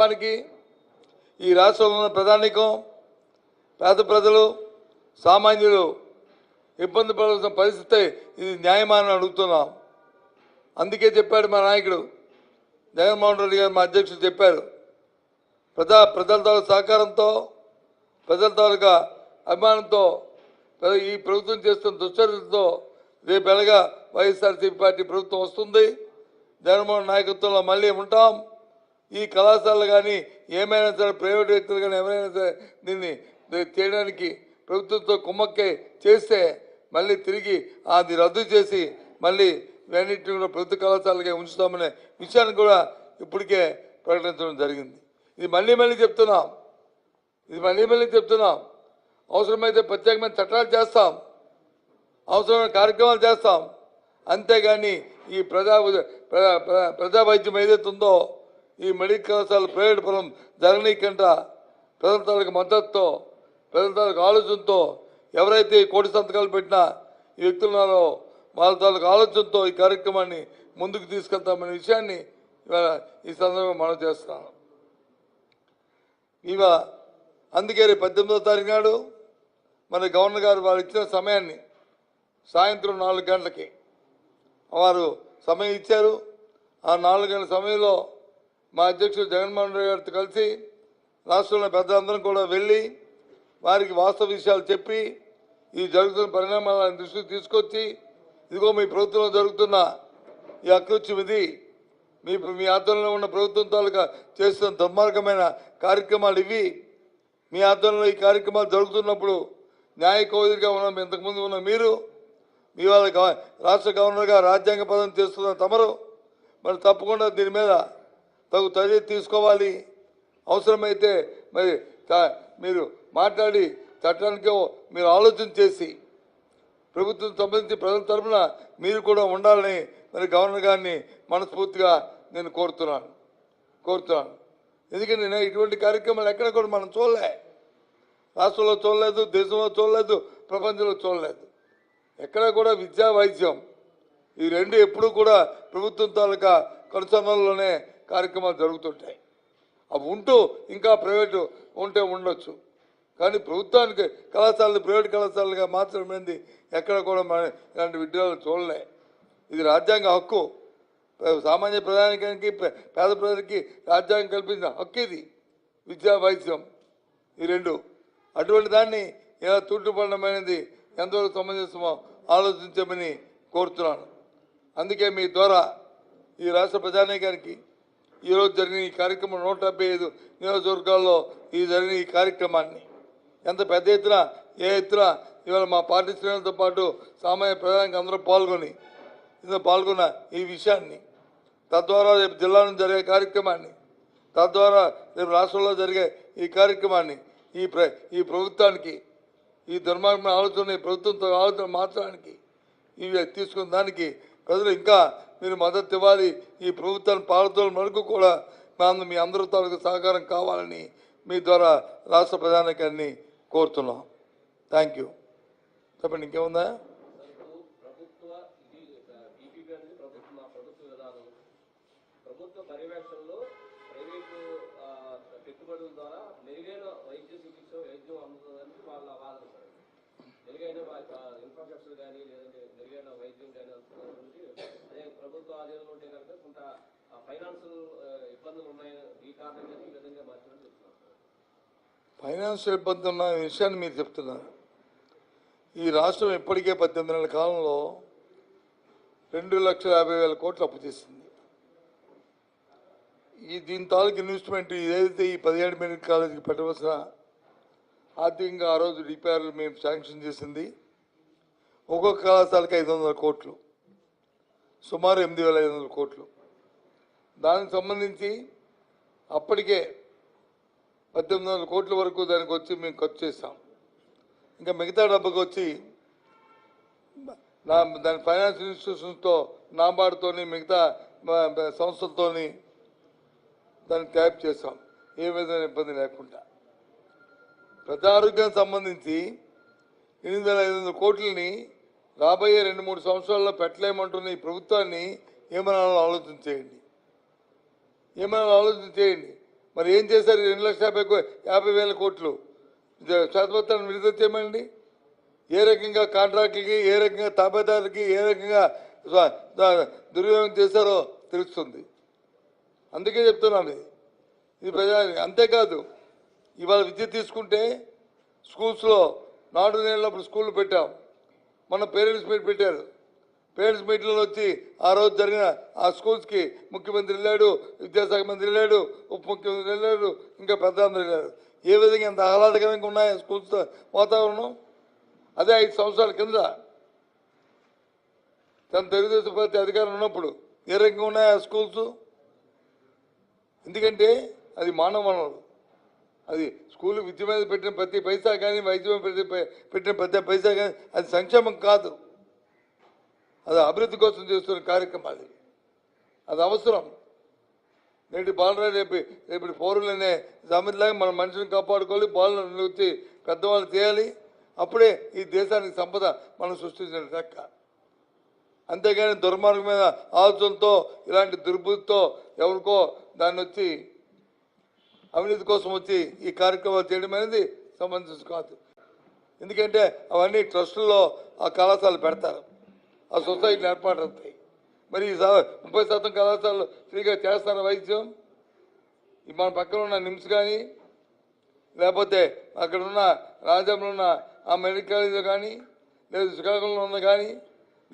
వారికి ఈ రాష్ట్రంలో ఉన్న ప్రధానికం పేద ప్రజలు సామాన్యులు ఇబ్బంది పడాల్సిన పరిస్థితి ఇది న్యాయమాని అడుగుతున్నాం. అందుకే చెప్పాడు మా నాయకుడు జగన్మోహన్ రెడ్డి గారు, మా అధ్యక్షుడు చెప్పారు, ప్రజల తాలూకు సహకారంతో ప్రజల తాలూకా అభిమానంతో ఈ ప్రభుత్వం చేస్తున్న దుశ్చర్యలతో రేపు ఎలాగా వైఎస్ఆర్సీపీ పార్టీ ప్రభుత్వం వస్తుంది. జగన్మోహన్ నాయకత్వంలో మళ్ళీ ఉంటాం. ఈ కళాశాలలు కానీ ఏమైనా సరే ప్రైవేట్ వ్యక్తులు కానీ ఎవరైనా సరే దీన్ని చేయడానికి ప్రభుత్వంతో కుమ్మక్కే చేస్తే మళ్ళీ తిరిగి అది రద్దు చేసి మళ్ళీ ఇవన్నింటినీ కూడా ప్రభుత్వ కళాశాలగా ఉంచుతామనే విషయాన్ని కూడా ఇప్పటికే ప్రకటించడం జరిగింది. ఇది మళ్ళీ చెప్తున్నాం. అవసరమైతే ప్రత్యేకమైన చట్టాలు చేస్తాం, అవసరమైన కార్యక్రమాలు చేస్తాం. అంతేగాని ఈ ప్రజా వైద్యం ఏదైతే ఉందో ఈ మెడికల్ కళాశాల ప్రైవేట్ పరం జరగనీకంట ప్రజల తాలూకు మద్దతుతో ప్రజల తాలూకు ఆలోచనతో ఎవరైతే కోటి సంతకాలు పెట్టినా ఈ వ్యక్తులున్నారో వాళ్ళ తాలూకు ఆలోచనతో ఈ కార్యక్రమాన్ని ముందుకు తీసుకెళ్తామనే విషయాన్ని ఇవాళ ఈ సందర్భంగా మనం చేస్తున్నాం. ఇవాళ అందుకే రేపు 18వ తారీఖు నాడు మన గవర్నర్ గారు వారు ఇచ్చిన సమయాన్ని సాయంత్రం 4 గంటలకి వారు సమయం ఇచ్చారు. ఆ 4 గంటల సమయంలో మా అధ్యక్షుడు జగన్మోహన్ రెడ్డి గారితో కలిసి రాష్ట్రంలో పెద్దలందరం కూడా వెళ్ళి వారికి వాస్తవ విషయాలు చెప్పి ఈ జరుగుతున్న పరిణామాలను దృష్టికి తీసుకొచ్చి ఇదిగో మీ ప్రభుత్వంలో జరుగుతున్న ఈ అకృత్యం ఇది, మీ ఆధ్వర్యంలో ఉన్న ప్రభుత్వం తాలూకా చేస్తున్న దుర్మార్గమైన కార్యక్రమాలు ఇవి, మీ ఆధ్వర్యంలో ఈ కార్యక్రమాలు జరుగుతున్నప్పుడు న్యాయ కోవిదిగా ఉన్న ఇంతకుముందు ఉన్న మీరు, మీ వాళ్ళ రాష్ట్ర గవర్నర్గా రాజ్యాంగ పదం చేస్తున్న తమరు మరి తప్పకుండా దీని మీద తగు చర్య తీసుకోవాలి. అవసరమైతే మరి మీరు మాట్లాడి చట్టానికి మీరు ఆలోచన చేసి ప్రభుత్వం సంబంధించి ప్రజల తరఫున మీరు కూడా ఉండాలని మరి గవర్నర్ గారిని మనస్ఫూర్తిగా నేను కోరుతున్నాను. ఎందుకంటే నేను ఇటువంటి కార్యక్రమాలు ఎక్కడ కూడా మనం చూడలే, రాష్ట్రంలో చూడలేదు, దేశంలో చూడలేదు, ప్రపంచంలో చూడలేదు. ఎక్కడ కూడా విద్యా వైద్యం ఈ రెండు ఎప్పుడూ కూడా ప్రభుత్వం తాలూకా కనుసన్నల్లోనే కార్యక్రమాలు జరుగుతుంటాయి. అవి ఉంటూ ఇంకా ప్రైవేటు ఉంటే ఉండొచ్చు, కానీ ప్రభుత్వానికి కళాశాలలు ప్రైవేట్ కళాశాలలుగా మార్చడం ఎక్కడ కూడా మన ఇలాంటి విద్యాలు చూడలే. ఇది రాజ్యాంగ హక్కు, సామాన్య ప్రజానికానికి పేద ప్రజలకి రాజ్యాంగం కల్పించిన హక్కు ఇది విద్యా వైద్యం ఈ రెండు. అటువంటి దాన్ని ఇలా తూట్టుపడడం అనేది ఎంతవరకు సమంజసమో ఆలోచించమని కోరుతున్నాను. అందుకే మీ ద్వారా ఈ రాష్ట్ర ప్రజానీకానికి ఈరోజు జరిగిన ఈ కార్యక్రమం 175 నియోజకవర్గాల్లో జరిగిన ఈ కార్యక్రమాన్ని ఎంత పెద్ద ఎత్తున ఇవాళ మా పార్టీ శ్రేణులతో పాటు సామాన్య ప్రజానికి అందరూ పాల్గొన్న ఈ విషయాన్ని, తద్వారా రేపు జిల్లా నుంచి జరిగే కార్యక్రమాన్ని, తద్వారా రేపు రాష్ట్రంలో జరిగే ఈ కార్యక్రమాన్ని ఈ ప్రభుత్వానికి ఈ దుర్మార్గమైన ఆలోచన ప్రభుత్వంతో ఆలోచన మార్చడానికి ఇవి తీసుకున్న దానికి ప్రజలు ఇంకా మీరు మద్దతు ఇవ్వాలి. ఈ ప్రభుత్వాన్ని పాలతోల వరకు కూడా మీ అందరూ తాలూకు సహకారం కావాలని మీ ద్వారా రాష్ట్ర ప్రధానికాన్ని కోరుతున్నాం. Thank you. చెప్పండి, ఇంకేముందా? పర్యవేక్షణలో ప్రైవేటు పెట్టుబడుల ద్వారా మెరుగైన వైద్యం అందుతుందని వాళ్ళ వాదన. మెరుగైన ఇన్ఫ్రాస్ట్రక్చర్ కానీ లేదంటే మెరుగైన వైద్యం కానీ అందుతుంది. అదే ప్రభుత్వ ఆధీనంలో ఉంటే కనుక కొంత ఫైనాన్షియల్ ఇబ్బందులు ఉన్నాయి. ఈ కారణంగా ఈ విధంగా మార్చడం చెప్తున్నారు. ఫైనాన్షియల్ ఇబ్బంది ఉన్న విషయాన్ని మీరు చెప్తున్నారు. ఈ రాష్ట్రం ఇప్పటికే 18 నెలల కాలంలో 2,50,000 కోట్లు అప్పు చేసింది. దీని తాలూకు ఇన్వెస్ట్మెంట్ ఏదైతే ఈ 17 మెడికల్ కాలేజీకి పెట్టవలసిన ఆర్థికంగా ఆ రోజు డిపిఆర్లు మేము శాంక్షన్ చేసింది ఒక్కొక్క కళాశాలకి 500 కోట్లు, సుమారు 8,500 కోట్లు. దానికి సంబంధించి అప్పటికే 1800 కోట్ల వరకు దానికి వచ్చి మేము ఖర్చు చేస్తాం. ఇంకా మిగతా డబ్బుకి వచ్చి దాని ఫైనాన్స్ ఇన్స్టిట్యూషన్స్తో నాబార్డుతోని మిగతా సంస్థలతోని దాన్ని ట్యాప్ చేస్తాం, ఏ విధమైన ఇబ్బంది లేకుండా. ప్రజారోగ్యానికి సంబంధించి 8,500 కోట్లని రాబోయే 2-3 సంవత్సరాల్లో పెట్టలేమంటున్న ఈ ప్రభుత్వాన్ని ఏమైనా ఆలోచన చేయండి. మరి ఏం చేశారు? 2,50,000 కోట్లు శాశ్వతాన్ని విడుదల చేయమండి. ఏ రకంగా కాంట్రాక్టులకి, ఏ రకంగా తాబేదారులకి, ఏ రకంగా దుర్వినియోగం చేశారో తెలుస్తుంది. అందుకే చెప్తున్నాను ఇది ప్రజా. అంతేకాదు ఇవాళ విద్య తీసుకుంటే స్కూల్స్లో నాడు నేలప్పుడు స్కూళ్ళు పెట్టాం. మన పేరెంట్స్ మీట్ పెట్టారు. పేరెంట్స్ మీట్లో వచ్చి ఆ రోజు జరిగిన ఆ స్కూల్స్కి ముఖ్యమంత్రి వెళ్ళాడు, విద్యాశాఖ మంత్రి వెళ్ళాడు, ఉప ముఖ్యమంత్రి వెళ్ళాడు, ఇంకా పెద్దలందరూ వెళ్ళారు. ఏ విధంగా ఎంత ఆహ్లాదకరంగా ఉన్నాయా స్కూల్స్ వాతావరణం? అదే 5 సంవత్సరాల కింద తన తెలుగుదేశం పార్టీ అధికారం ఉన్నప్పుడు ఏ రకంగా ఉన్నాయా స్కూల్స్? ఎందుకంటే అది మానవ వనరులు. అది స్కూల్ విద్య మీద పెట్టిన ప్రతి పైసా కానీ, వైద్యం పెట్టిన ప్రతి పైసా కానీ అది సంక్షేమం కాదు, అది అభివృద్ధి కోసం చేస్తున్న కార్యక్రమాలు. అది అవసరం. నేటి బాలరాజు రేపు పౌరులనే సమితిలాగా మన మనిషిని కాపాడుకోవాలి, బాలను వచ్చి పెద్దవాళ్ళు చేయాలి. అప్పుడే ఈ దేశానికి సంపద మనం సృష్టించిన లెక్క. అంతేగాని దుర్మార్గమైన ఆలోచనలతో, ఇలాంటి దుర్బుద్ధితో ఎవరికో దాన్ని వచ్చి అవినీతి కోసం వచ్చి ఈ కార్యక్రమాలు చేయడం అనేది సమంజసం కాదు. ఎందుకంటే అవన్నీ ట్రస్టుల్లో ఆ కళాశాలలు పెడతారు, ఆ సొసైటీలు ఏర్పాటవుతాయి. మరి ఈ 30% కళాశాలలు ఫ్రీగా చేస్తారు వైద్యం. మన పక్కన ఉన్న నిమ్స్ కానీ, లేకపోతే అక్కడ ఉన్న రాజ్యంలో ఉన్న ఆ మెడికల్ కాలేజీలో కానీ, లేదు శ్రీకాకుళంలో ఉన్న కానీ,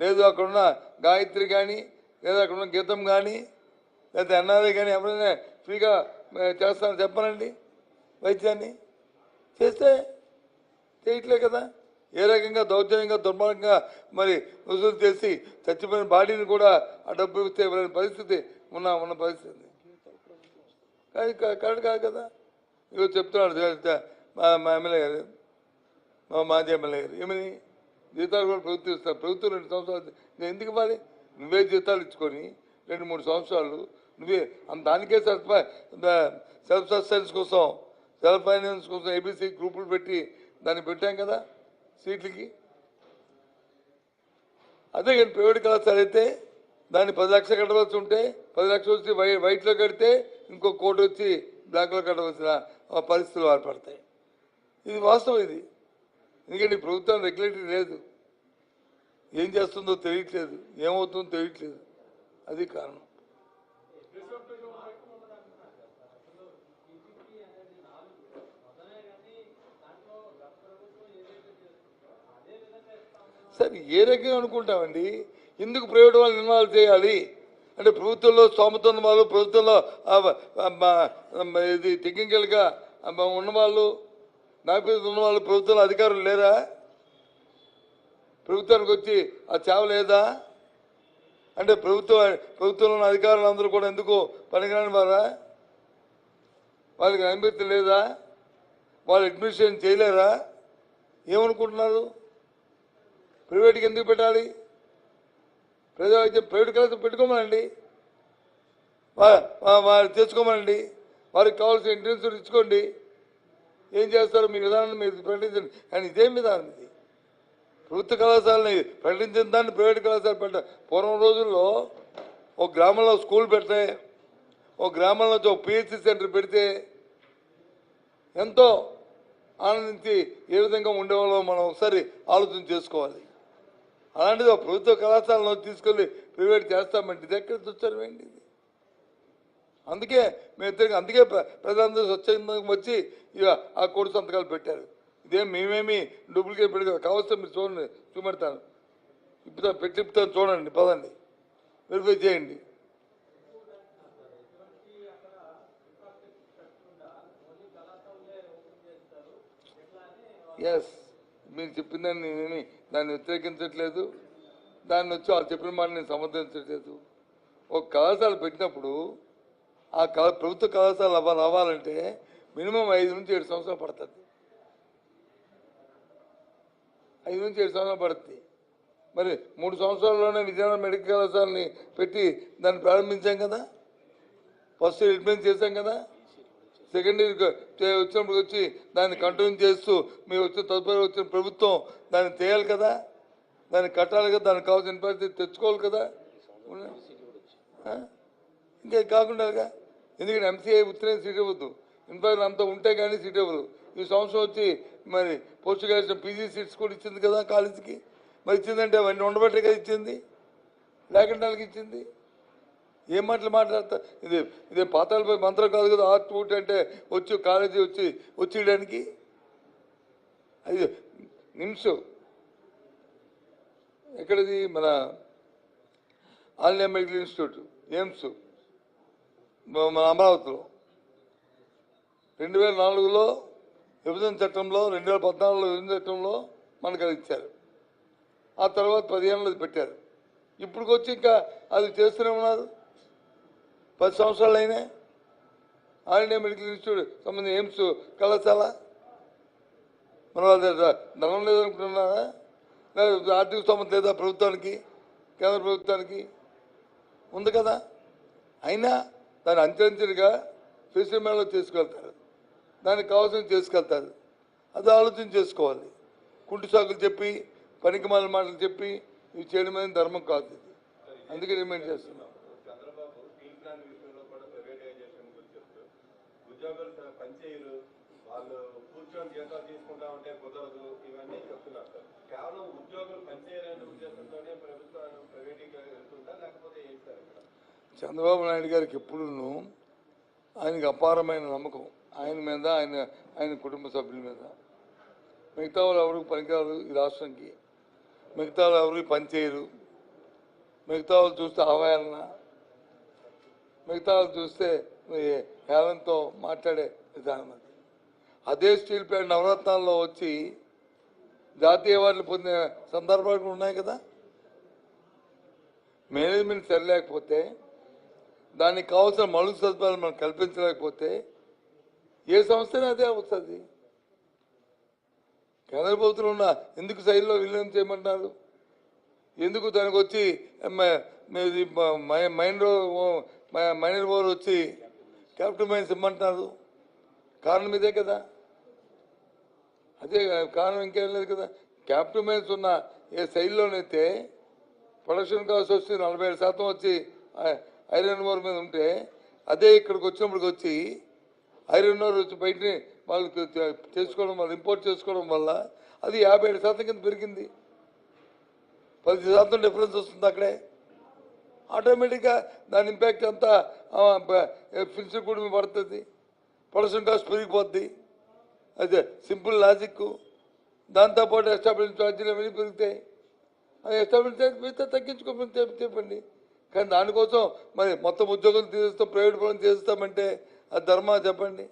లేదు అక్కడున్న గాయత్రి కానీ, లేదా అక్కడున్న గీతం కానీ, లేదా ఎన్ఆర్ఐ కానీ ఎవరైనా ఫ్రీగా చేస్తారని చెప్పనండి. వైద్యాన్ని చేస్తే చేయట్లే కదా. ఏ రకంగా దౌర్జన్యంగా దుర్మార్గంగా మరి వసూలు చేసి చచ్చిపోయిన బాడీని కూడా ఆ డబ్బు ఇస్తే ఇవ్వలేని పరిస్థితి ఉన్న పరిస్థితి కరెక్ట్ కాదు కదా. ఇగో చెప్తున్నాడు మా ఎమ్మెల్యే గారు, మా మాజీ ఎమ్మెల్యే గారు, ఏమని జీతాలు కూడా ప్రభుత్వం ఇస్తారు. ప్రభుత్వం 2 సంవత్సరాలు నేను ఎందుకు ఇవ్వాలి? నువ్వే జీతాలు ఇచ్చుకొని 2-3 సంవత్సరాలు నువ్వే దానికే సెల్ఫ్ సస్టెన్స్ కోసం, సెల్ఫ్ ఫైనాన్స్ కోసం ఏబీసీ గ్రూపులు పెట్టి దాన్ని పెట్టాం కదా సీట్లకి. అదే కానీ ప్రైవేట్ కళాశాల అయితే దాన్ని 10 లక్షలు కట్టవలసి ఉంటే 10 లక్షలు వచ్చి వైట్లో కడితే ఇంకో కోటి వచ్చి బ్లాక్లో కట్టవలసిన పరిస్థితులు ఏర్పడతాయి. ఇది వాస్తవం. ఇది ఎందుకంటే ప్రభుత్వం రెగ్యులేటరీ లేదు, ఏం చేస్తుందో తెలియట్లేదు, ఏమవుతుందో తెలియట్లేదు. అది కారణం. సరే ఏ రకంగా అనుకుంటామండి? ఎందుకు ప్రైవేట్ వాళ్ళు ఇన్వాల్వ్ చేయాలి అంటే ప్రభుత్వంలో స్తోమత ఉన్న వాళ్ళు, ప్రభుత్వంలో ఇది టెక్నికల్గా ఉన్నవాళ్ళు, నాయకులు ఉన్నవాళ్ళు ప్రభుత్వంలో అధికారులు లేరా? ప్రభుత్వానికి వచ్చి ఆ సేవ లేదా అంటే ప్రభుత్వంలో ఉన్న అధికారులు అందరూ కూడా ఎందుకు పనికిరాని వారా? వాళ్ళకి అనుమతి లేదా? వాళ్ళు అడ్మినిస్ట్రేషన్ చేయలేరా? ఏమనుకుంటున్నారు? ప్రైవేట్కి ఎందుకు పెట్టాలి? ప్రజావైద్యం ప్రైవేట్ కళాశాల పెట్టుకోమనండి, వారు తెచ్చుకోమనండి, వారికి కావాల్సిన ఇంటెన్సివ్ ఇచ్చుకోండి. ఏం చేస్తారో మీ విధానాన్ని మీరు ప్రకటించండి. కానీ ఇదేం విధానం ఇది? ప్రభుత్వ కళాశాలని ప్రకటించిన దాన్ని ప్రైవేట్ కళాశాల పెట్ట. పూర్వం రోజుల్లో ఒక గ్రామంలో స్కూల్ పెడితే, ఒక గ్రామంలో ఒక పిహెచ్సి సెంటర్ పెడితే ఎంతో ఆనందించి ఏ విధంగా ఉండేవాళ్ళో మనం ఒకసారి ఆలోచన చేసుకోవాలి. అలాంటిది ఒక ప్రభుత్వ కళాశాలను తీసుకెళ్ళి ప్రైవేట్ చేస్తామంటే ఇది ఎక్కడ చూస్తారు ఏంటి? అందుకే అందుకే ప్రజలందరూ స్వచ్ఛందంగా వచ్చి ఇక ఆ కోటి సంతకాలు పెట్టారు. ఇదేం మేమేమి డూప్లికేట్ పెట్టి కావలసిన మీరు చూడండి, చూపెడతాను, పెట్టిస్తాను, చూడండి, పదండి, వెరిఫై చేయండి. ఎస్, మీరు చెప్పిన దాన్ని నేనేమి దాన్ని వ్యతిరేకించట్లేదు, దాన్ని వచ్చి వాళ్ళు చెప్పిన మాట నేను సమర్థించట్లేదు. ఒక కళాశాల పెట్టినప్పుడు ఆ ప్రభుత్వ కళాశాల అవ్వాలంటే మినిమం 5 నుంచి 7 సంవత్సరాలు పడుతుంది. 5 నుంచి 7 సంవత్సరాలు పడుతుంది. మరి 3 సంవత్సరాల్లోనే విజయనగరం మెడికల్ కళాశాలని పెట్టి దాన్ని ప్రారంభించాం కదా, ఫస్ట్ ఇయర్ అడ్మిషన్ చేశాం కదా, సెకండ్ ఇయర్ వచ్చినప్పుడు వచ్చి దాన్ని కంటిన్యూ చేస్తూ మీరు వచ్చిన తదుపరి వచ్చిన ప్రభుత్వం దాన్ని చేయాలి కదా, దాన్ని కట్టాలి కదా, దానికి కావాల్సిన పరిస్థితి తెచ్చుకోవాలి కదా. ఇంకా కాకుండా ఎందుకంటే ఎంసీఐ ఉత్తరే సీట్ ఇవ్వద్దు, ఇన్ఫాక్ట్ అంతా ఉంటే కానీ సీట్ ఇవ్వరు. ఈ సంవత్సరం వచ్చి మరి పోస్ట్ గ్రాడ్యుయేషన్ పీజీ సీట్స్ కూడా ఇచ్చింది కదా కాలేజీకి. మరి ఇచ్చిందంటే అవన్నీ ఉండబట్టే కదా ఇచ్చింది, లేకుండా వాళ్ళకి ఇచ్చింది. ఏం మాటలు మాట్లాడతా? ఇదే పాతాలపై మంత్రం కాదు కదా ఆర్ట్ ఊట్ అంటే వచ్చి కాలేజీ వచ్చేయడానికి. అది నిమ్స్ ఎక్కడిది, మన all India medical institute AIIMS మన అమరావతిలో 2004లో విభజన చట్టంలో, 2014లో విభజన చట్టంలో మనకు అది ఇచ్చారు. ఆ తర్వాత 10 ఏళ్ళు అది పెట్టారు. ఇప్పటికొచ్చి ఇంకా అది చేస్తూనే ఉన్నారు. 10 సంవత్సరాలు అయినా ఆల్ ఇండియా మెడికల్ ఇన్స్టిట్యూట్ సంబంధించి ఎయిమ్స్ కళాశాల మన వాళ్ళ ధనం లేదనుకుంటున్నారా? ఆర్థిక స్తోమత లేదా ప్రభుత్వానికి, కేంద్ర ప్రభుత్వానికి? ఉంది కదా. అయినా దాన్ని అంచెంచెలుగా ఫెసిలిటీ మేళలో తీసుకెళ్తారు, దానికి కావాల్సిన చేసుకెళ్తారు. అది ఆలోచన చేసుకోవాలి. కుంటి సాకులు చెప్పి, పనికి మాల మాటలు చెప్పి ఇవి చేయడం అనేది ధర్మం కాదు. ఇది అందుకే డిమాండ్ చేస్తున్నాం. వాళ్ళు కూర్చొని జీతాలు తీసుకుంటా ఉంటే కుదరదు, ఇవన్నీ చెప్తున్నారు సార్. కేవలం ఉద్యోగులు పనిచేయాలనే ఉద్దేశంతోనే ప్రభుత్వం ప్రైవేటీగా వెళ్తుందా, లేకపోతే ఏంటి సార్? చంద్రబాబు నాయుడు గారికి ఎప్పుడూ ఆయనకి అపారమైన నమ్మకం ఆయన మీద, ఆయన కుటుంబ సభ్యుల మీద. మిగతా వాళ్ళు ఎవరికి పనికిరారు ఈ రాష్ట్రంకి, మిగతా వాళ్ళు ఎవరికి పనిచేయరు, మిగతా వాళ్ళు చూస్తే అవహేళన, మిగతా వాళ్ళు చూస్తే హేళనతో మాట్లాడే విధానం. అదే స్టీల్ ప్లాంట్ నవరత్నాల్లో వచ్చి జాతీయ అవార్డులు పొందిన సందర్భాలు కూడా ఉన్నాయి కదా. మేనేజ్మెంట్ సరిలేకపోతే, దానికి కావాల్సిన మౌలిక సదుపాయాలు మనం కల్పించలేకపోతే ఏ సంస్థనే అదే వస్తుంది. కేంద్ర ప్రభుత్వం ఉన్న ఎందుకు శైలిలో విలీనం చేయమంటున్నారు? ఎందుకు దానికి వచ్చి మైనర్ ఓవర్ వచ్చి క్యాపిటల్ మైన్స్ ఇమ్మంటున్నారు? కారణం ఇదే కదా. అదే కారణం ఇంకేం లేదు కదా. క్యాపిటల్ మైన్స్ ఉన్న ఏ శైలిలోనైతే ప్రొడక్షన్ కాస్ట్ వచ్చి 47% వచ్చి ఐరన్ ఓర్ మీద ఉంటే, అదే ఇక్కడికి వచ్చినప్పటికి వచ్చి ఐరన్ ఓర్ వచ్చి బయట వాళ్ళకి చేసుకోవడం వల్ల, ఇంపోర్ట్ చేసుకోవడం వల్ల అది 57% కింద పెరిగింది. 10% డిఫరెన్స్ వస్తుంది అక్కడే. ఆటోమేటిక్గా దాని ఇంపాక్ట్ అంతా ఫినిష్ కూడా మీద పడుతుంది, ప్రొడక్షన్ కాస్ట్ పెరిగిపోద్ది. అదే సింపుల్ లాజిక్. దాంతోపాటు ఎస్టాబ్లిష్ ఛార్జీలు అవన్నీ పెరుగుతాయి. అది ఎస్టాబ్లిష్ ఛార్జ్ పెరిగితే తగ్గించుకోమని చెప్పండి. కానీ దానికోసం మరి మొత్తం ఉద్యోగులు తీసేస్తాం, ప్రైవేట్ పనులు చేస్తామంటే అది ధర్మా చెప్పండి?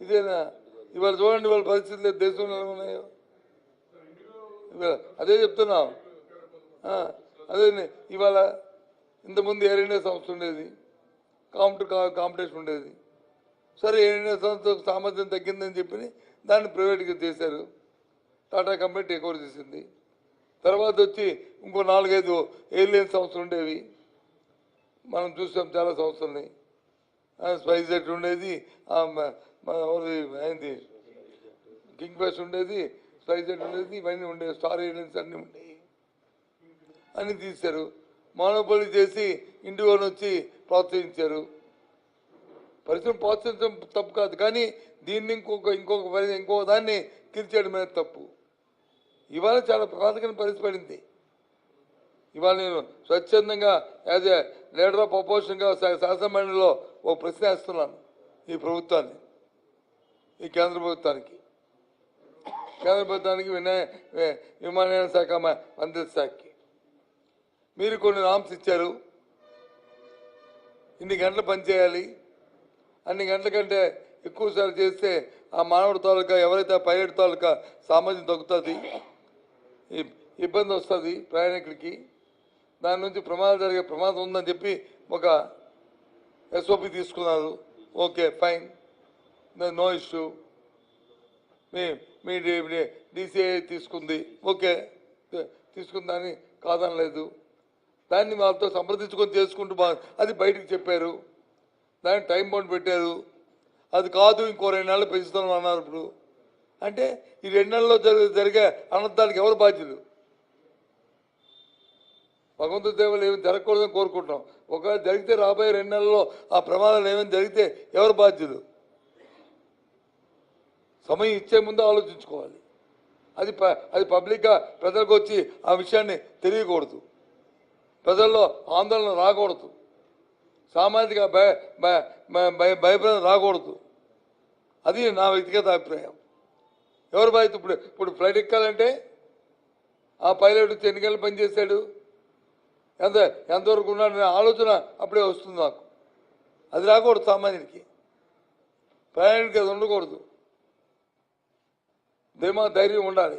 ఇదేనా? ఇవాళ చూడండి వాళ్ళ పరిస్థితులు దేశంలో ఎలా ఉన్నాయో. అదే చెప్తున్నాం. అదే ఇవాళ ఇంతకుముందు ఎయిర్ ఇండియా సంస్థ ఉండేది, కాంపిటీషన్ ఉండేది. సరే ఎయిర్ ఇండియా సంస్థ సామర్థ్యం తగ్గిందని చెప్పి దాన్ని ప్రైవేట్గా చేశారు. టాటా కంపెనీ టేక్ ఓవర్ చేసింది. తర్వాత వచ్చి ఇంకో 4-5 ఎయిర్లైన్ సంస్థలు ఉండేవి, మనం చూసాం చాలా సంస్థల్ని. స్పైస్ జెట్ ఉండేది, అయింది కింగ్ ఫిషర్ ఉండేది, స్పైస్ జెట్ ఉండేది, ఇవన్నీ ఉండేవి, స్టార్ ఎయిర్లైన్స్ అన్నీ ఉండేవి. అన్నీ తీశారు, మోనోపోలీ చేసి ఇండిగోని వచ్చి ప్రోత్సహించారు. పరిశ్రమ ప్రోత్సహించడం తప్పు కాదు, కానీ దీన్ని ఇంకొక దాన్ని కిల్చేయడం అనేది తప్పు. ఇవాళ చాలా ప్రమాదకరమైన పరిస్థితి పడింది. ఇవాళ నేను స్వచ్ఛందంగా యాజ్ ఏ లీడర్ ఆఫ్ అపోజిషన్గా శాసనమండలిలో ఒక ప్రశ్న వేస్తున్నాను ఈ ప్రభుత్వాన్ని, ఈ కేంద్ర ప్రభుత్వానికి విమానయాన శాఖ మంత్రిత్వ శాఖకి. మీరు కొన్ని నామ్స్ ఇచ్చారు, ఇన్ని గంటలు పనిచేయాలి, అన్ని గంటల కంటే ఎక్కువసార్లు చేస్తే ఆ మానవుడి తాలూకా ఎవరైతే పైలట్ తాలూకా సామర్థ్యం తగ్గుతుంది, ఇబ్బంది వస్తుంది ప్రయాణికులకి, దాని నుంచి జరిగే ప్రమాదం ఉందని చెప్పి ఒక ఎస్ఓపి తీసుకున్నారు. Okay, fine, no issue. మీ డిసిఐ తీసుకుంది, ఓకే, తీసుకుందని కాదనలేదు. దాన్ని వాళ్ళతో సంప్రదించుకొని చేసుకుంటూ అది బయటకు చెప్పారు, దానికి టైం బౌండ్ పెట్టారు. అది కాదు ఇంకో 2 నెలలు పెంచుతాం అన్నారు. ఇప్పుడు అంటే ఈ 2 నెలల్లో జరిగే అనర్థానికి ఎవరు బాధ్యులు? భగవంతుడి దేవుళ్ళు ఏమి జరగకూడదని కోరుకుంటాం. ఒకవేళ జరిగితే రాబోయే 2 నెలల్లో ఆ ప్రమాదాలు ఏమైనా జరిగితే ఎవరు బాధ్యులు? సమయం ఇచ్చే ముందు ఆలోచించుకోవాలి. అది పబ్లిక్గా ప్రజలకు వచ్చి ఆ విషయాన్ని తెలియకూడదు, ప్రజల్లో ఆందోళన రాకూడదు, సామాజిక భయభ్రాంతి రాకూడదు. అది నా వ్యక్తిగత అభిప్రాయం. ఎవరు బాధ్యత? ఇప్పుడు ఫ్లైట్ ఎక్కాలంటే ఆ పైలట్ వచ్చి ఎన్ని గంటలు పనిచేశాడు, ఎంతవరకు ఉన్నాడు అనే ఆలోచన అప్పుడే వస్తుంది నాకు. అది రాకూడదు సామాన్యుడికి, ప్రయాణికి అది ఉండకూడదు. ధైర్యం ఉండాలి.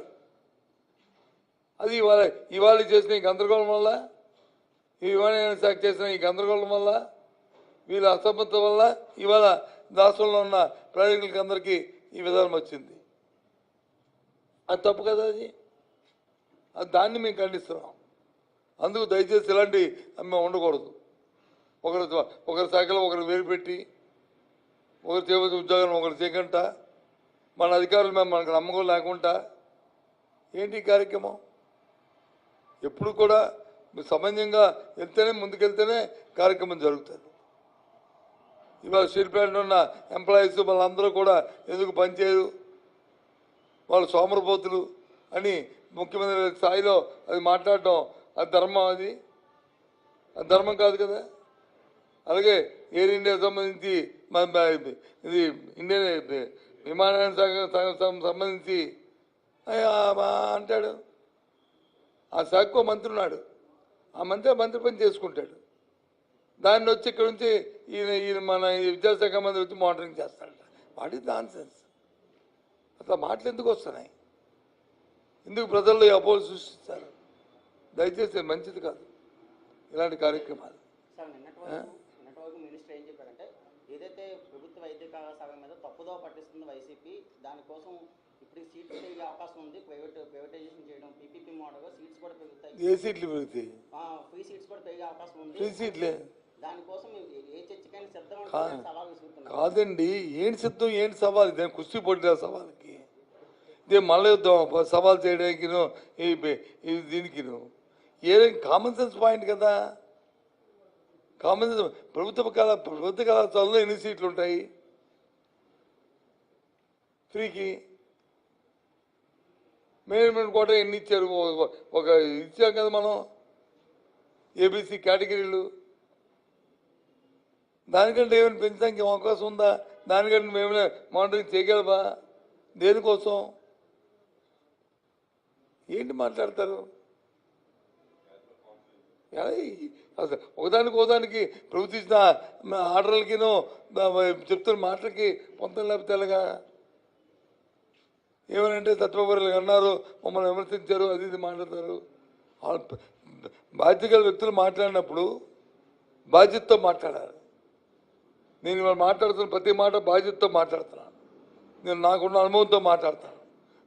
అది ఇవాళ చేసిన ఈ గందరగోళం వల్ల, ఈ విమానయాన శాఖ చేసిన ఈ గందరగోళం వల్ల, వీళ్ళ అసమర్థత వల్ల ఇవాళ రాష్ట్రంలో ఉన్న ప్రయాణికులకి అందరికీ ఈ విధానం వచ్చింది. అది తప్పు కదా. అది దాన్ని మేము ఖండిస్తున్నాం. అందుకు దయచేసి ఇలాంటి మేము ఉండకూడదు. ఒకరి శాఖలో ఒకరు వేరు పెట్టి, ఒకరు చేయవలసిన ఉద్యోగాలను ఒకరు చేయకుండా, మన అధికారులు మేము మనకు నమ్మకం లేకుండా ఏంటి ఈ కార్యక్రమం? ఎప్పుడు కూడా సమన్వయంగా వెళ్తేనే, ముందుకెళ్తేనే కార్యక్రమం జరుగుతుంది. ఇవాళ స్టీల్ ప్లాంట్ ఉన్న ఎంప్లాయీస్ వాళ్ళందరూ కూడా ఎందుకు పనిచేయరు, వాళ్ళు సోమరపోతులు అని ముఖ్యమంత్రి స్థాయిలో అది మాట్లాడటం అది ధర్మం? అది ధర్మం కాదు కదా. అలాగే ఎయిర్ ఇండియా సంబంధించి ఇది ఇండియన్ విమానయాన శాఖ సంబంధించి అంటాడు. ఆ శాఖకు మంత్రి ఉన్నాడు, ఆ మంత్రి పని చేసుకుంటాడు. దాన్ని వచ్చి ఇక్కడ నుంచి ఈయన మన విద్యాశాఖ మంత్రి వచ్చి మానిటరింగ్ చేస్తాడట. What is non sense? అట్లా మాటలు ఎందుకు వస్తున్నాయి? ఎందుకు ప్రజల్లో ఈ అపోహలు సృష్టిస్తారు? దయచేసి మంచిది కాదు ఇలాంటి కార్యక్రమాలు. నిన్నటి వరకు మినిస్టర్ ఏం చెప్పారంటే, ఏదైతే ప్రభుత్వ వైద్య కళాశాల మీద తప్పుదో పట్టిస్తుంది వైసీపీ, దానికోసం ఇప్పుడు సీట్లు పెరిగే అవకాశం ఉంది, ప్రైవేటైజేషన్ చేయడం, పీపీపీ మోడల్గా సీట్స్ కూడా పెరుగుతాయి. ఏ సీట్లు పెరుగుతాయి? ఫ్రీ సీట్స్ కూడా పెరిగే అవకాశం ఉంది. ఫ్రీ సీట్లే దానికోసం ఏ చర్చకైనా సిద్ధం సవాల్ విసురుతున్నారు. కాదండి, ఏంటి సిద్ధం, ఏంటి సవాల్? ఇదే కుస్తీ పోటీ సవాల్కి, ఇదే మళ్ళీ యుద్ధం సవాల్ చేయడానికి దీనికి ఏ కామన్ సెన్స్ పాయింట్ కదా. Common sense. ప్రభుత్వ కళాశాలలో ఎన్ని సీట్లు ఉంటాయి ఫ్రీకి? మేనేజ్మెంట్ కూడా ఎన్ని ఇచ్చారు? ఒక ఇచ్చాం కదా మనం, ఏబీసీ కేటగిరీలు. దానికంటే ఏమైనా పెంచడానికి అవకాశం ఉందా? దానికంటే మేమైనా మానిటరింగ్ చేయగలవా? దేనికోసం? ఏంటి మాట్లాడతారు? అసలు ఒకదానికి ప్రభుత్వం ఇచ్చిన ఆర్డర్లకినో చెప్తున్న మాటలకి పొంతం లేకపోతే ఎలాగా? ఏమనంటే తత్వపరులు అన్నారు, మమ్మల్ని విమర్శించారు, అది ఇది మాట్లాడతారు. బాధ్యత గల వ్యక్తులు మాట్లాడినప్పుడు బాధ్యతతో మాట్లాడాలి. నేను ఇవాళ మాట్లాడుతున్న ప్రతి మాట బాధ్యతతో మాట్లాడుతున్నాను. నేను నాకున్న అనుభవంతో మాట్లాడతాను,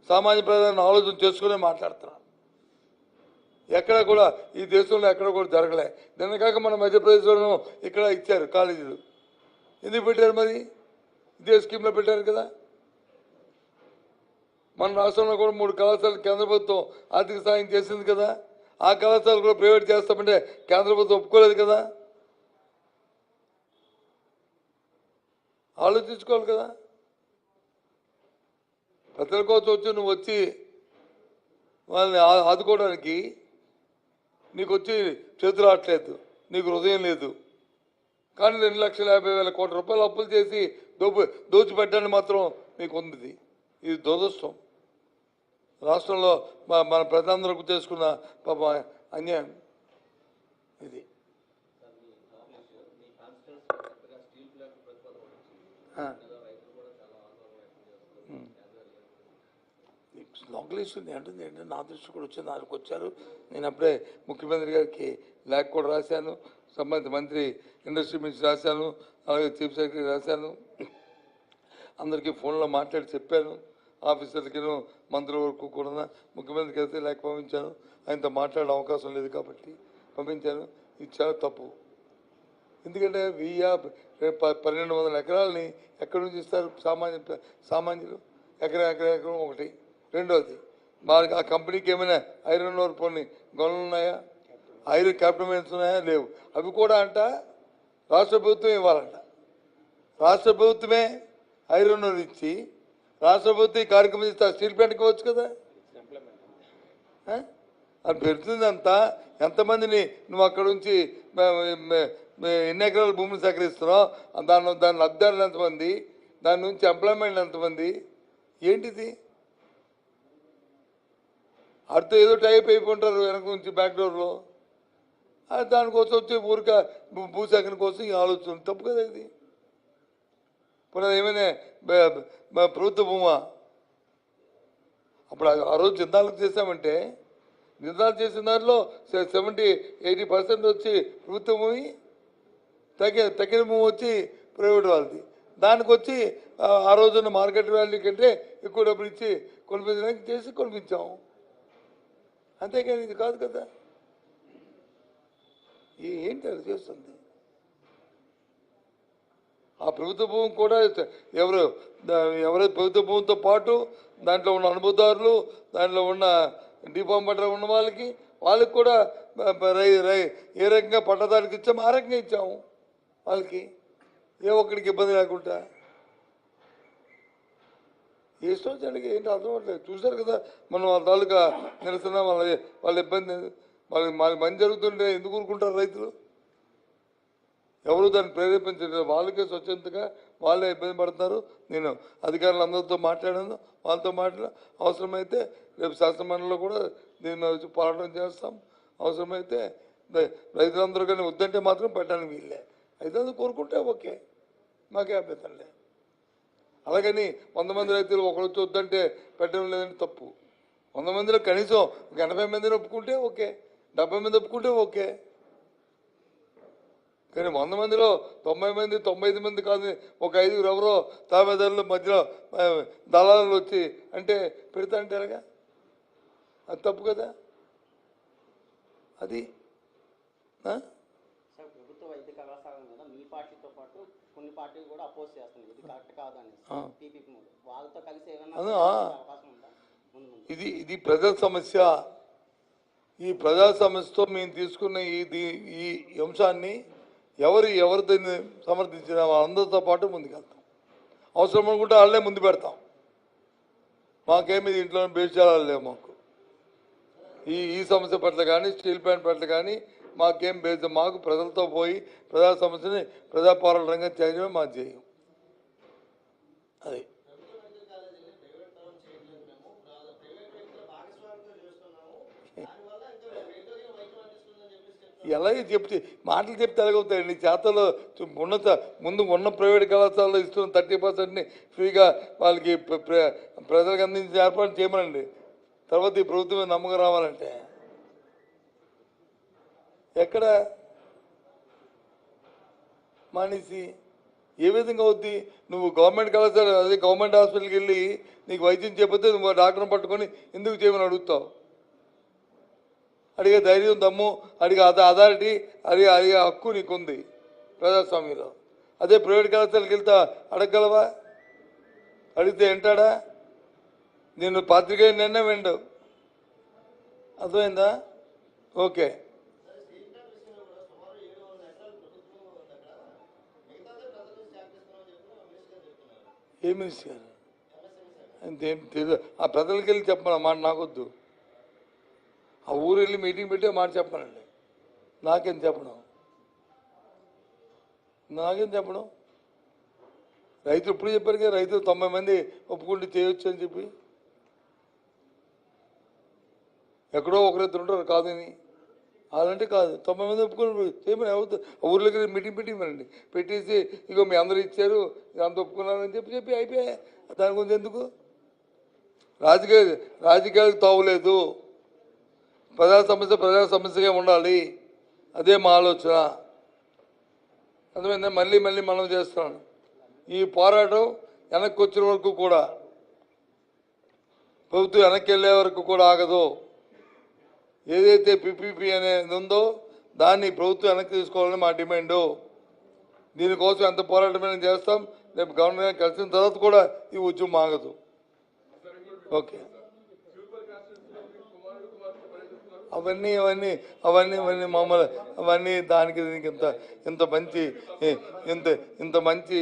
సామాన్య ప్రజలను ఆలోచన చేసుకునే మాట్లాడుతున్నాను. ఎక్కడ కూడా ఈ దేశంలో ఎక్కడ కూడా జరగలే. నిన్న కాక మన మధ్యప్రదేశ్లో ఇక్కడ ఇచ్చారు కాలేజీలు. ఎందుకు పెట్టారు మరి? ఇదే స్కీమ్లో పెట్టారు కదా. మన రాష్ట్రంలో కూడా 3 కళాశాలలు కేంద్ర ప్రభుత్వం ఆర్థిక సాయం చేసింది కదా. ఆ కళాశాలలు కూడా ప్రైవేట్ చేస్తామంటే కేంద్ర ప్రభుత్వం ఒప్పుకోలేదు కదా. ఆలోచించుకోవాలి కదా. ప్రజల కోసం వచ్చి నువ్వు వచ్చి వాళ్ళని ఆదుకోవడానికి నీకు వచ్చి చేతులు ఆడలేదు, నీకు హృదయం లేదు. కానీ 2,50,000 కోట్ల రూపాయలు అప్పులు చేసి దోచిపెట్టడానికి మాత్రం మీకు ఉంది. ఇది దురదృష్టం. రాష్ట్రంలో మన ప్రజలందరూ చేసుకున్న పాప అన్యాయం ఇది. లోకల్ ఇష్యూ అంటుంది ఏంటంటే నా దృష్టి కూడా వచ్చింది, నాకు వచ్చారు. నేను అప్పుడే ముఖ్యమంత్రి గారికి లేఖ కూడా రాశాను, సంబంధిత మంత్రి ఇండస్ట్రీ మినిస్టర్ రాశాను, అలాగే చీఫ్ సెక్రటరీ రాశాను. అందరికీ ఫోన్లో మాట్లాడి చెప్పాను. ఆఫీసర్లకి మంత్రుల వరకు కూడా ముఖ్యమంత్రికి అయితే లేఖ పంపించాను. ఆయనతో మాట్లాడే అవకాశం లేదు కాబట్టి పంపించాను. ఇది చాలా తప్పు. ఎందుకంటే 1,200 ఎకరాలని ఎక్కడి నుంచి ఇస్తారు సామాన్యులు? ఎకరం ఒకటి. రెండోది, వాళ్ళకి ఆ కంపెనీకి ఏమైనా ఐరన్ ఓర్ పోనీ గనులు ఉన్నాయా? ఐరన్ క్యాపిటల్ మైన్స్ ఉన్నాయా? లేవు. అవి కూడా అంట రాష్ట్ర ప్రభుత్వం ఇవ్వాలంట. రాష్ట్ర ప్రభుత్వమే ఐరన్ ఇచ్చి రాష్ట్ర ప్రభుత్వం ఈ కార్యక్రమం ఇస్తే స్టీల్ ప్లాంట్కి ఇవ్వచ్చు కదా. అది పెడుతుందంతా ఎంతమందిని నువ్వు అక్కడ నుంచి ఎన్ని ఎకరాల భూమిని సేకరిస్తున్నావు, దాని లబ్ధారులు ఎంతమంది, దాని నుంచి ఎంప్లాయ్మెంట్ ఎంతమంది, ఏంటిది? అడితో ఏదో టైప్ అయిపోంటారు వెనక నుంచి బ్యాక్ డోర్లో. దానికోసం వచ్చి ఊరిక భూసేకరణ కోసం ఈ ఆలోచన తప్పు కదా ఇది. ఇప్పుడు ఏమైనా ప్రభుత్వ భూమా అప్పుడు ఆ రోజు జిందాలకు చేసామంటే జిందాలు చేసిన దాంట్లో 70-80% వచ్చి ప్రభుత్వ భూమి, తగిన భూమి వచ్చి ప్రైవేట్ వాళ్ళది. దానికి వచ్చి ఆ రోజున్న మార్కెట్ వాల్యూ కంటే ఎక్కువ డబ్బులు ఇచ్చి కొనిపించడానికి చేసి కొనిపించాము. అంతేకాని ఇది కాదు కదా. ఏంటి అది చేస్తుంది? ఆ ప్రభుత్వ భూమి కూడా ఎవరైతే ప్రభుత్వ భూమితో పాటు దాంట్లో ఉన్న అనుభవదారులు, దాంట్లో ఉన్న డిఫార్మేటర్ ఉన్న వాళ్ళకి కూడా ఏ రకంగా పట్టదారికి ఇచ్చాము ఆ రకంగా ఇచ్చాము. వాళ్ళకి ఏ ఒక్కడికి ఇబ్బంది లేకుండా ఇష్టం వచ్చాడికి ఏంటి అర్థం అవ్వట్లేదు. చూశారు కదా మనం వాళ్ళ తాలూకా నిరసన, వాళ్ళ ఇబ్బంది. వాళ్ళకి మంచి జరుగుతుంటే ఎందుకు ఊరుకుంటారు రైతులు? ఎవరు దాన్ని ప్రేరేపించలేదు. వాళ్ళకే స్వచ్ఛందంగా వాళ్ళే ఇబ్బంది పడుతున్నారు. నేను అధికారులందరితో మాట్లాడాను, వాళ్ళతో అవసరమైతే రేపు శాసనమండలిలో కూడా దీని మీద వచ్చి పోరాటం చేస్తాం. అవసరమైతే రైతులందరూ కానీ వద్దంటే మాత్రం పెట్టడానికి వీళ్ళే. అయితే కోరుకుంటే ఓకే, మాకే అభ్యంతరం లేదు. అలాగని 100 మంది రైతులు ఒకరు వచ్చి వద్దంటే పెట్టడం లేదంటే తప్పు. 100 మందిలో కనీసం 80 మందిని ఒప్పుకుంటే ఓకే, 70 మంది ఒప్పుకుంటే ఓకే. కానీ 100 మందిలో 90 మంది 95 మంది కాదు, ఒక 5 ఎవరో తాబేదారుల మధ్యలో దళాలు వచ్చి అంటే పెడతా అంటే ఎలాగా? అది తప్పు కదా. అది సార్ ప్రభుత్వ వైద్య కళాశాల మీద మీ పార్టీతో పాటు కొన్ని పార్టీలు కూడా అపోజ్ చేస్తున్నాయి, ఇది కరెక్ట్ కాదని. టీపీపీ వాళ్ళతో కలిసి ఏమైనా అవకాశం ఉందా? ఇది ప్రజా సమస్య. ఈ ప్రజా సమస్యతో మేము తీసుకున్న ఈ అంశాన్ని ఎవరు దీన్ని సమర్థించిన వాళ్ళందరితో పాటు ముందుకెళ్తాం. అవసరం అనుకుంటే వాళ్ళే ముందు పెడతాం. మాకేమి దీంట్లో బేచారాలు లేవు. మాకు ఈ సమస్య పట్ల కానీ స్టీల్ ప్లాంట్ పట్ల కానీ మాకేం బేస్. మాకు ప్రజలతో పోయి ప్రజా సమస్యని ప్రజా పోరాటంగా చేయడమే మా ధ్యేయం. అది ఎలాగే చెప్తే మాటలు చెప్తే ఎలాగవుతాయండి? చేతలో ముందు ఉన్న ప్రైవేట్ కళాశాలలో ఇస్తున్న 30%ని ఫ్రీగా వాళ్ళకి ప్రజలకు అందించి ఏర్పాటు చేయమనండి. తర్వాత ఈ ప్రభుత్వం నమ్మకం రావాలంటే ఎక్కడ మానేసి ఏ విధంగా అవుద్ది? నువ్వు గవర్నమెంట్ కళాశాల అదే గవర్నమెంట్ హాస్పిటల్కి వెళ్ళి నీకు వైద్యం చేయకపోతే నువ్వు డాక్టర్ని పట్టుకొని ఎందుకు చేయమని అడుగుతావు? అడిగే ధైర్యం, దమ్ము, అడిగే అథారిటీ, అడిగే హక్కు నీకుంది ప్రజాస్వామ్యంలో. అదే ప్రైవేట్ కళాశాలకు వెళ్తా అడగగలవా? అడిగితే వింటాడా? నేను పాత్రికేయుని నిన్న విండు. అర్థమైందా? ఓకే. ఏ మినిస్టర్ గారు? అంతేం తెలియదు. ఆ ప్రజలకి వెళ్ళి చెప్పమన్నా మాట నాకొద్దు. ఆ ఊరు వెళ్ళి మీటింగ్ పెట్టే మాట చెప్పనండి. నాకేం చెప్పడం? రైతులు ఇప్పుడు చెప్పారు కదా, రైతులు 90 మంది ఒప్పుకుంటే చేయొచ్చు అని చెప్పి. ఎక్కడో ఒకరిద్దరు ఉంటారు కాదని. అలాంటి కాదు, 90 మంది ఒప్పుకుని చేయమని అవుతుంది. ఊర్లోకి మీటింగ్ పెట్టిమనండి. పెట్టేసి ఇగో మీ అందరూ ఇచ్చారు, అంత ఒప్పుకున్నారని చెప్పి అయిపోయాయి. దాని గురించి ఎందుకు రాజకీయాలకు తావులేదు. ప్రజా సమస్యగా ఉండాలి. అదే మా ఆలోచన. అర్థమైందా? మళ్ళీ మనం చేస్తున్నాను. ఈ పోరాటం వెనక్కి వచ్చిన వరకు కూడా, ప్రభుత్వం వెనక్కి వెళ్ళే వరకు కూడా ఆగదు. ఏదైతే పిపిపి అనేది ఉందో దాన్ని ప్రభుత్వం వెనక్కి తీసుకోవాలని మా డిమాండు. దీనికోసం ఎంత పోరాటమైనా చేస్తాం. రేపు గవర్నమెంట్ కలిసిన తర్వాత కూడా ఈ ఉద్యమం ఆగదు. ఓకే, అవన్నీ అవన్నీ అవన్నీ అవన్నీ మామూలు అవన్నీ దానికి దీనికి ఇంత మంచి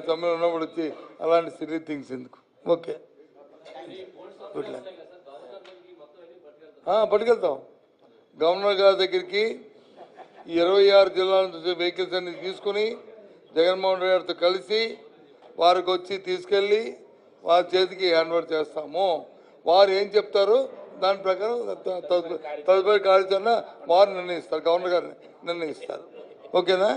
సమయం ఉన్నప్పుడు వచ్చి అలాంటి సిరీ థింగ్స్ ఎందుకు? Okay, good luck. పట్టుకెళ్తాం గవర్నర్ గారి దగ్గరికి. 26 జిల్లాల నుంచి వెహికల్స్ అన్ని తీసుకుని జగన్మోహన్ రెడ్డి గారితో కలిసి వారికి వచ్చి తీసుకెళ్ళి వారి చేతికి హ్యాండ్ ఓవర్ చేస్తాము. వారు ఏం చెప్తారో దాని ప్రకారం తదుపరి కార్యాచరణ వారు నిర్ణయిస్తారు, గవర్నర్ గారు నిర్ణయిస్తారు. ఓకేనా?